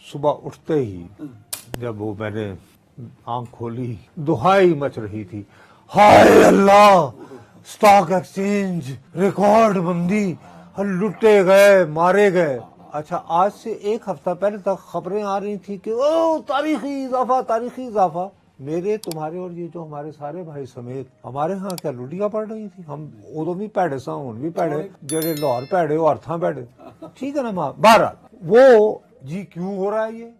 सुबह उठते ही जब वो मैंने आंख खोली, दुहाई मच रही थी, हाय अल्लाह, स्टॉक एक्सचेंज रिकॉर्ड मंदी, लुटे गए, मारे गए। अच्छा, आज से एक हफ्ता पहले तक खबरें आ रही थी कि ओ तारीखी इजाफा, तारीखी इजाफा। मेरे, तुम्हारे और ये जो हमारे सारे भाई समेत हमारे यहाँ क्या लुटियां पड़ रही थी। हम उदो भी पैड़े सा, हुन भी पैड़े, जेड़े लाहौर पैड़े हो अर्थां पैड़े, ठीक है ना मां। बहरहाल वो जी क्यों हो रहा है ये?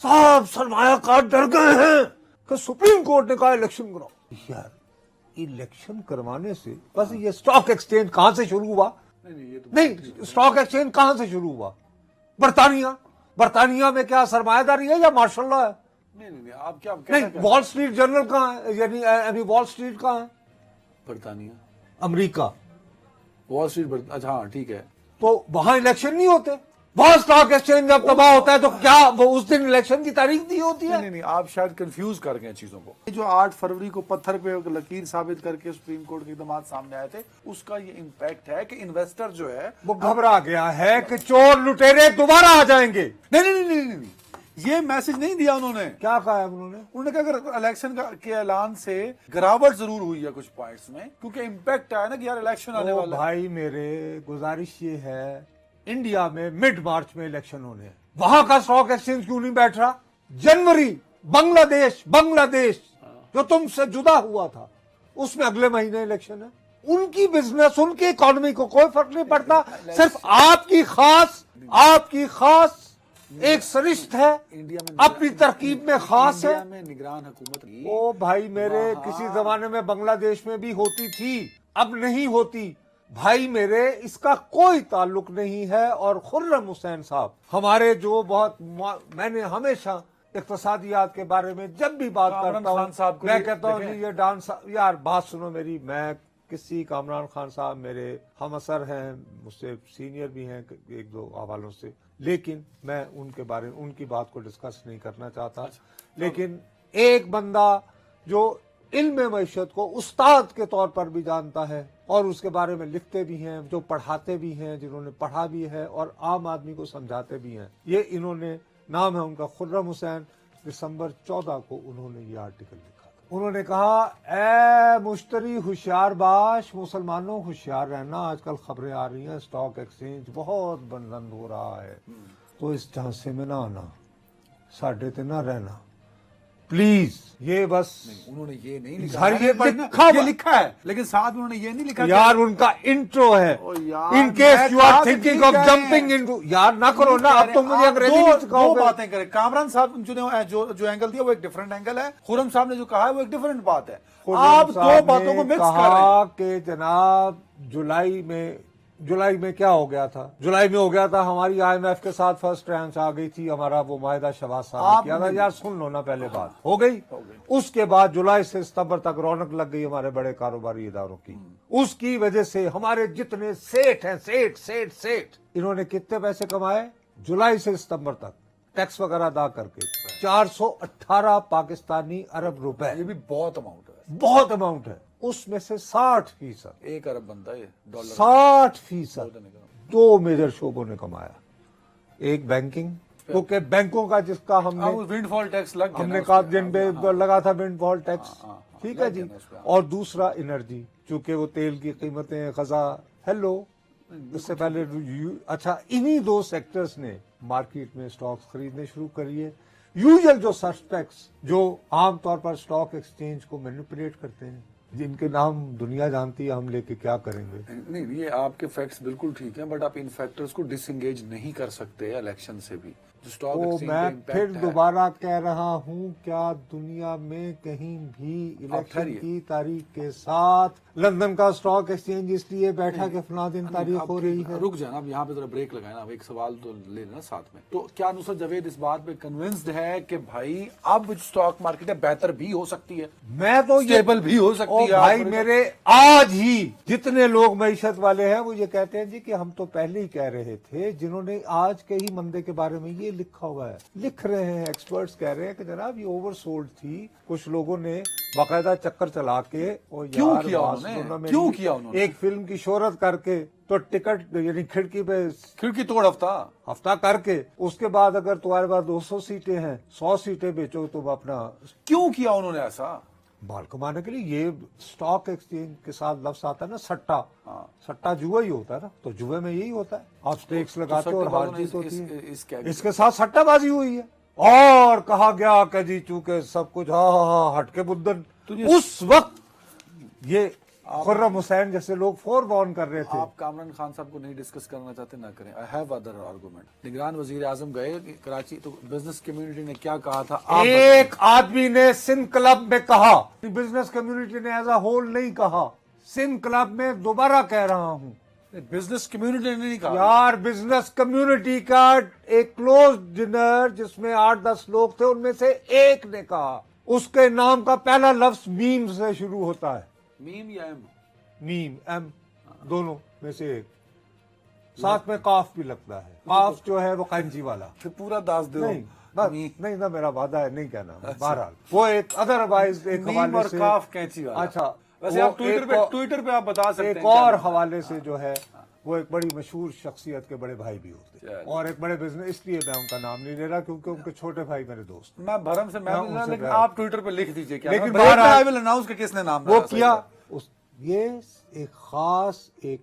साहब सरमायाकार डर गए हैं कि सुप्रीम कोर्ट ने कहा इलेक्शन कराओ। यार, इलेक्शन करवाने से बस ये स्टॉक एक्सचेंज कहां से शुरू हुआ? नहीं, स्टॉक एक्सचेंज कहां से शुरू हुआ? बर्तानिया। बर्तानिया में क्या सरमायादारी है या मार्शल लॉ है? नहीं, आप क्या नहीं, वॉल स्ट्रीट जर्नल कहां है? यानी अभी वॉल स्ट्रीट कहां है? बर्तानिया, अमेरिका, वॉल स्ट्रीट। अच्छा हाँ, ठीक है। तो वहां इलेक्शन नहीं होते? वहां स्टॉक एक्सचेंज जब तबाह होता है तो क्या वो उस दिन इलेक्शन की तारीख दी होती है? नहीं, आप शायद कंफ्यूज कर गए चीजों को। जो 8 फरवरी को पत्थर पे लकीर साबित करके सुप्रीम कोर्ट के इकदाम सामने आए थे, उसका ये इम्पैक्ट है कि इन्वेस्टर जो है वो घबरा गया है कि चोर लुटेरे दोबारा आ जाएंगे। नहीं, ये मैसेज नहीं दिया उन्होंने। क्या कहा है उन्होंने कहा अगर इलेक्शन के ऐलान से गिरावट जरूर हुई है कुछ पॉइंट्स में, क्योंकि इम्पैक्ट आया ना कि यार इलेक्शन आने वाला है। भाई मेरे, गुजारिश ये है, इंडिया में मिड मार्च में इलेक्शन होने हैं, वहां का स्टॉक एक्सचेंज क्यों नहीं बैठ रहा? जनवरी, बांग्लादेश जो तुमसे जुदा हुआ था, उसमें अगले महीने इलेक्शन है। उनकी बिजनेस, उनकी इकोनॉमी को कोई फर्क नहीं पड़ता। सिर्फ आपकी खास एक सरिश्त है, इंडिया में अपनी तरकीब में खास है। इंडिया में निगरान हुकूमत ओ भाई मेरे, किसी जमाने में बांग्लादेश में भी होती थी, अब नहीं होती। भाई मेरे, इसका कोई ताल्लुक नहीं है। और खुर्रम हुसैन साहब हमारे जो बहुत, मैंने हमेशा इक्तिसादियात के बारे में जब भी बात करता हूँ, मैं कहता हूँ ये डांस, यार बात सुनो मेरी, मैं किसी कामरान खान साहब मेरे हम असर हैं, मुझसे सीनियर भी हैं एक दो हवालों से, लेकिन मैं उनके बारे में, उनकी बात को डिस्कस नहीं करना चाहता। लेकिन एक बंदा जो इल्म मईशत को उस्ताद के तौर पर भी जानता है और उसके बारे में लिखते भी हैं, जो पढ़ाते भी हैं, जिन्होंने पढ़ा भी है और आम आदमी को समझाते भी हैं, ये इन्होंने, नाम है उनका खुर्रम हुसैन। दिसंबर 14 को उन्होंने ये आर्टिकल लिखा था। उन्होंने कहा, ए मुश्तरी होशियार बाश, मुसलमानों होशियार रहना, आजकल खबरें आ रही हैं स्टॉक एक्सचेंज बहुत बुलंद हो रहा है, तो इस झांसे में ना आना, साढ़े ते ना रहना प्लीज। ये बस उन्होंने ये नहीं लिखा, ये लिखा है, लेकिन साथ में उन्होंने ये नहीं लिखा यार उनका इंट्रो है, in case you are thinking of jumping into. यार ना करो ना, अब तुम मुझे अंग्रेजी में सिखाओगे। दो बातें करें। कामरान साहब जो एंगल दिया वो एक डिफरेंट एंगल है, खुर्रम साहब ने जो कहा है वो एक डिफरेंट बात है। आप दो बातों को मिक्स कर रहे हैं कि जनाब जुलाई में क्या हो गया था? जुलाई में हो गया था हमारी IMF के साथ फर्स्ट रैंक आ गई थी, हमारा वो माहिदा शहबाज साहब ने किया था। यार सुन लो ना, पहले बात हो गई। उसके बाद जुलाई से सितंबर तक रौनक लग गई हमारे बड़े कारोबारी इदारों की। उसकी वजह से हमारे जितने सेठ हैं, सेठ इन्होंने कितने पैसे कमाए जुलाई से सितंबर तक टैक्स वगैरह अदा करके? 418 पाकिस्तानी अरब रुपए। ये भी बहुत अमाउंट है, बहुत अमाउंट है। उसमें से 60%, 1 अरब बनता है डॉलर, 60% दो मेजर शोबों ने कमाया। एक बैंकिंग, क्योंकि बैंकों का जिसका हमने विंडफॉल टैक्स हमने कहा जिन पे लगा था विंडफॉल टैक्स, ठीक है जी। और दूसरा एनर्जी, चूंकि वो तेल की कीमतें खजा, हेलो, इससे पहले अच्छा, इन्हीं दो सेक्टर्स ने मार्केट में स्टॉक्स खरीदने शुरू करिए। यूजुअल जो सस्पेक्ट्स जो आमतौर पर स्टॉक एक्सचेंज को मैनिपुलेट करते हैं, जिनके नाम दुनिया जानती है, हम लेके क्या करेंगे? नहीं, ये आपके फैक्ट्स बिल्कुल ठीक हैं, बट आप इन फैक्टर्स को डिसएंगेज नहीं कर सकते इलेक्शन से भी। तो मैं फिर दोबारा कह रहा हूं, क्या दुनिया में कहीं भी इलेक्शन की तारीख के साथ लंदन का स्टॉक एक्सचेंज इसलिए बैठा कि फला दिन तारीख हो रही है? रुक जाना, अब यहाँ पे जरा ब्रेक लगाए ना, एक सवाल तो ले लेना साथ में। तो क्या नुसरत जावेद इस बात पे कन्विंस्ड है कि भाई अब स्टॉक मार्केट है बेहतर भी हो सकती है, मैं तो स्टेबल भी हो सकती दिया भाई मेरे आज ही जितने लोग मईशत वाले हैं वो ये कहते हैं जी कि हम तो पहले ही कह रहे थे, जिन्होंने आज के ही मंदे के बारे में ये लिखा हुआ है, लिख रहे हैं, एक्सपर्ट्स कह रहे हैं कि जनाब ये ओवरसोल्ड थी। कुछ लोगों ने बाकायदा चक्कर चला के और क्यों किया उन्होंने? क्यों किया उन्होंने? एक फिल्म की शोहरत करके तो टिकट यानी खिड़की तोड़ हफ्ता करके उसके बाद अगर तुम्हारे पास 200 सीटें हैं, 100 सीटें बेचो तुम अपना। क्यों किया उन्होंने ऐसा? बाल कमाने के लिए। ये स्टॉक एक्सचेंज के साथ लफ्ज आता है ना, सट्टा। सट्टा जुआ ही होता है ना, तो जुए में यही होता है, आप स्टेक्स लगाते हो और हार जीत होती है। इसके साथ सट्टाबाजी हुई है और कहा गया कि जी चूंकि सब कुछ हाँ हटके बुद्दन। उस वक्त ये खुर्रम हुसैन जैसे लोग फोर बॉर्न कर रहे थे। आप कामरान खान साहब को नहीं डिस्कस करना चाहते ना करें, आई हैव अदर आर्गुमेंट। निगरान वजीर आजम गए कराची, तो बिजनेस कम्युनिटी ने क्या कहा था? एक आदमी ने सिंध क्लब में कहा, बिजनेस कम्युनिटी ने एज अ होल नहीं कहा, सिंध क्लब में दोबारा कह रहा हूं, बिजनेस कम्युनिटी ने नहीं कहा यार। बिजनेस कम्युनिटी का एक क्लोज डिनर जिसमें 8-10 लोग थे, उनमें से एक ने कहा, उसके नाम का पहला लफ्ज मीम से शुरू होता है। मीम या एम? मीम, एम, दोनों में से एक, साथ में काफ भी लगता है। काफ जो है वो कैंची वाला। फिर पूरा दास दो। नहीं ना, मेरा वादा है नहीं कहना। बहरहाल वो एक अदरवाइज एक हवाले से काफ कैंची वाला। अच्छा, वैसे आप ट्विटर पे आप बता सकते हैं। एक और हवाले से जो है वो एक बड़ी मशहूर शख्सियत के बड़े भाई भी होते हैं और एक बड़े बिजनेस, इसलिए मैं उनका नाम नहीं ले रहा क्योंकि उनके छोटे भाई मेरे दोस्त। मैं भरम से मैं लेकिन आप ट्विटर पे लिख दीजिए क्या, लेकिन आई विल अनाउंस कि किसने नाम वो किया। ये एक खास एक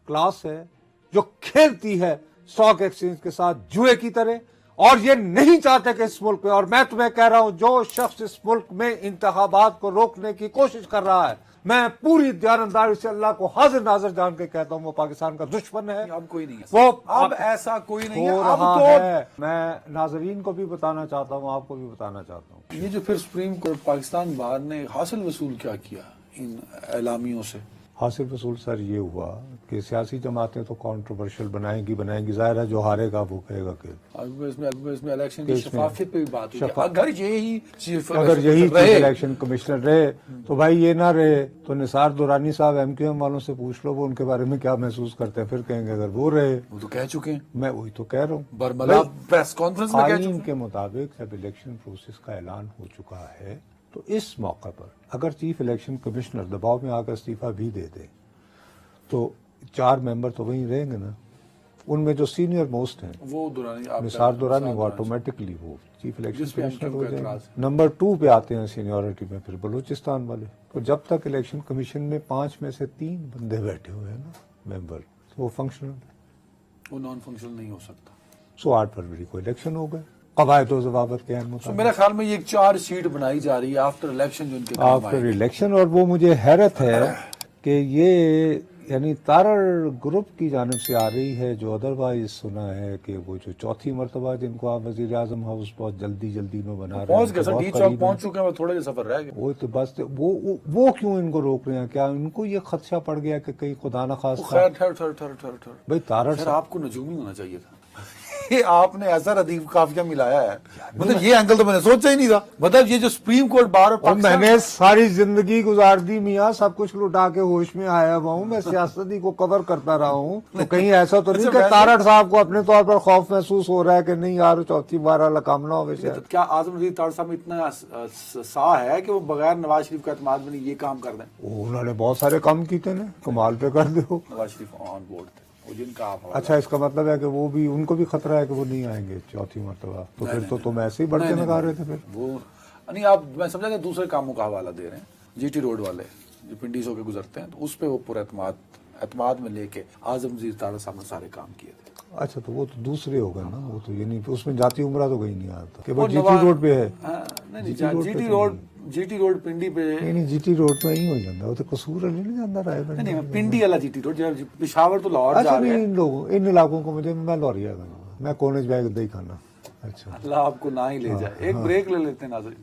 क्लास है जो खेलती है स्टॉक एक्सचेंज के साथ जुए की तरह, और ये नहीं चाहते कि इस मुल्क में, और मैं तुम्हें कह रहा हूं जो शख्स इस मुल्क में इंतखाबात को रोकने की कोशिश कर रहा है, मैं पूरी दयानंदारी से अल्लाह को हाजिर नाजिर जान के कहता हूं वो पाकिस्तान का दुश्मन है। अब कोई नहीं है, वो अब ऐसा कोई नहीं है। अब तो है। मैं नाजरीन को भी बताना चाहता हूं, आपको भी बताना चाहता हूं, ये जो फिर सुप्रीम कोर्ट पाकिस्तान बार ने हासिल वसूल क्या किया इन एलामियों से? हासिल वसूल सर ये हुआ कि सियासी जमातें तो कंट्रोवर्शियल बनाएंगी, जाहिर है जो हारेगा वो कहेगा कि इसमें इलेक्शन की शफाफियत पे भी बात हुई। अगर यही चीफ इलेक्शन कमिश्नर रहे तो भाई ये ना रहे तो निसार दुरानी साहब एमक्यूएम वालों से पूछ लो वो उनके बारे में क्या महसूस करते हैं, फिर कहेंगे अगर वो रहे। वो तो कह चुके हैं, मैं वही तो कह रहा हूँ, बरमला प्रेस कॉन्फ्रेंस में कह चुके हैं। के मुताबिक जब इलेक्शन प्रोसेस का ऐलान हो चुका है तो इस मौका पर अगर चीफ इलेक्शन कमिश्नर दबाव में आकर इस्तीफा भी दे दे तो 4 मेंबर तो वहीं रहेंगे ना, उनमें जो सीनियर मोस्ट हैं वो निसार दुरानी, वो ऑटोमेटिकली वो चीफ इलेक्शन कमिश्नर हो जाएंगे। नंबर 2 पे आते हैं सीनियरिटी में फिर बलूचिस्तान वाले। तो जब तक इलेक्शन कमीशन में 5 में से 3 बंदे बैठे हुए हैं ना मेंबर, तो वो फंक्शनल, वो नॉन फंक्शनल नहीं हो सकता। सो 8 फरवरी को इलेक्शन हो गए कवायद और ज़वाबित के मुताबिक। मेरे ख्याल में ये 4 सीट बनाई जा रही है आफ्टर इलेक्शन, जो उनके आफ्टर इलेक्शन। और वो मुझे हैरत है कि ये यानी तारड़ ग्रुप की जानिब से आ रही है, जो अदरवाइज सुना है कि वो जो चौथी मरतबा जिनको आप वजीर आजम हाउस बहुत जल्दी में बना रहे हैं, पहुंच गए सर, डी चौक पहुंच चुके हैं, थोड़े सफर रह गए। वो तो बस वो क्यों इनको रोक रहे हैं? क्या इनको ये खदशा पड़ गया कि कहीं खुदा न खास्ता भाई तारड़ सर आपको नजूमी होना चाहिए था। ये आपने ऐसा अदीब काफिया मिलाया है, मतलब ये एंगल तो मैंने सोचा ही नहीं था। मतलब ये जो सुप्रीम कोर्ट बार और मैंने सारी जिंदगी गुजार दी मियाँ, सब कुछ लुटा के होश में आया हुआ हूँ, मैं सियासती को कवर करता रहा हूँ। तो कहीं ऐसा तो नहीं कि तारड़ साहब को अपने तौर पर खौफ महसूस हो रहा है कि नहीं यार चौथी बार वाला काम ना हो। वैसे तो क्या आजम नजीर तारड़ साहब में इतना सा है कि वो बगैर नवाज शरीफ का एतमाद में ये काम कर दें? उन्होंने बहुत सारे काम किए थे ना, कमाल पे कर दो। नवाज शरीफ ऑन बोर्ड थे जिनका आप। अच्छा, इसका मतलब है कि वो भी, उनको भी खतरा है कि वो नहीं आएंगे चौथी मरतबा, तो फिर तो तुम ऐसे ही बढ़ते लगा रहे थे फिर वो नहीं। आप मैं समझा कि दूसरे कामों का हवाला दे रहे हैं। जीटी रोड वाले जो पिंडी से होकर गुजरते हैं, तो उस पर वो पूरा एतमाद में लेके आजम नजीर तारड़ साहब ने सारे काम किए थे। अच्छा, तो वो तो दूसरे हो गए ना, वो तो ये नहीं, उसमें जाती उम्र तो कहीं नहीं आता कि वो जीटी रोड पे है। जीटी रोड पिंडी पे नहीं, जीटी रोड तो यही हो जाता, वो तो कसूर नहीं जाता रहा। नहीं, पिंडी वाला जीटी रोड, पिशावर तो लाहौर जा रहे हैं। इन इलाकों को मुझे, मैं लौरिया मैं कॉलेज बैग दही खाना। अच्छा, अल्लाह आपको ना ही ले जाए। एक ब्रेक ले लेते हैं नाज़रीन।